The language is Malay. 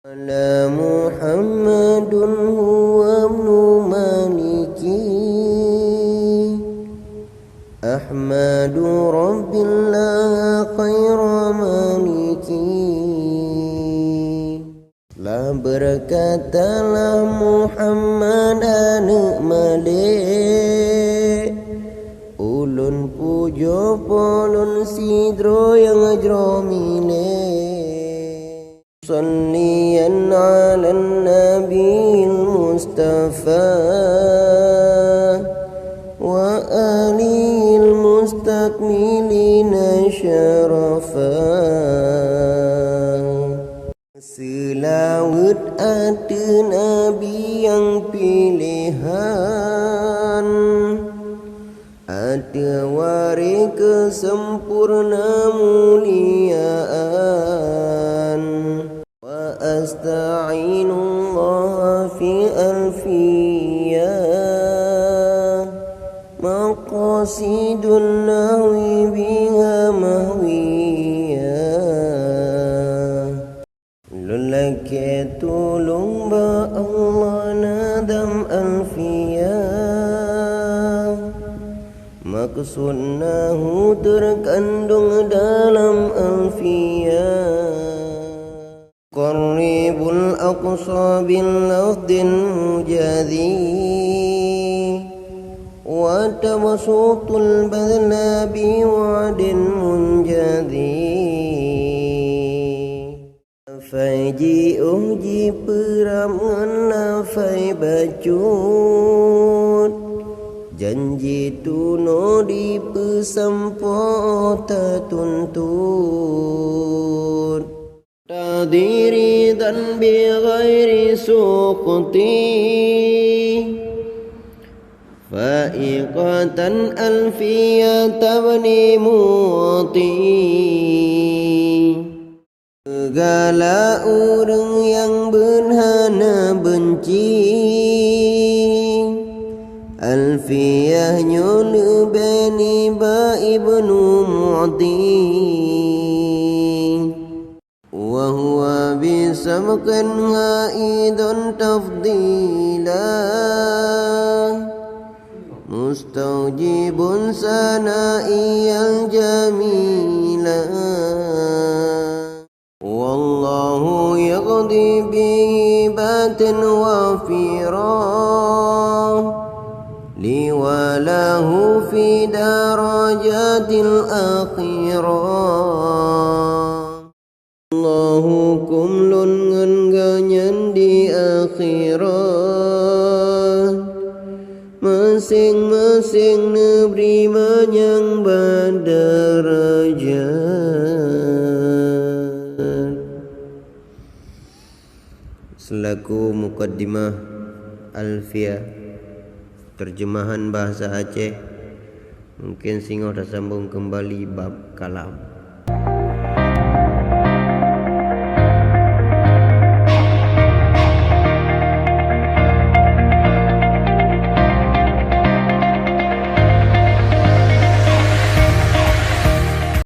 Ala Muhammadun huwa ibnu Maliki Ahmadu Rabbillah khaira maliki. La berkatalah Muhammad anak Malik, ulun pujo polun sidro yang ajromine. Salliyan ala nabiil mustafa wa alil mustakmilina syarafa. Selawat ada nabi yang pilihan, ada wari kesempurna muliaan. Wa asta'inullah fi alfiyah, maqasidun nahwi biha mahwiyah. Lelaki tolong ba Allah nadam alfiyah, maksudnahu terkandung dalam alfiyah. Qarribul aqsa bil lafdin mujadhi, wa tawasutul badla bi wa'din munjadhi. Faji uji peram lafai bacut, janji tuno di pesampo tuntut. Tadiri dan bi ghairi suqti, faiqatan alfiyat tabni muti. Segala orang yang berhana benci, alfiyahnya lebani ba ibnu mu'ti. Wa huwa bisabqan haidun tafdila, mustaujibun sana'iyal jamila. Wallahu yaqdi bihibatin wafirah, liwalahu fi darajatil akhirah. Allahu kumlun nganganyan di akhirat, masing-masing negeri manyang badarajat. Selaku mukaddimah Alfiyah, terjemahan bahasa Aceh. Mungkin singo dah sambung kembali bab kalam.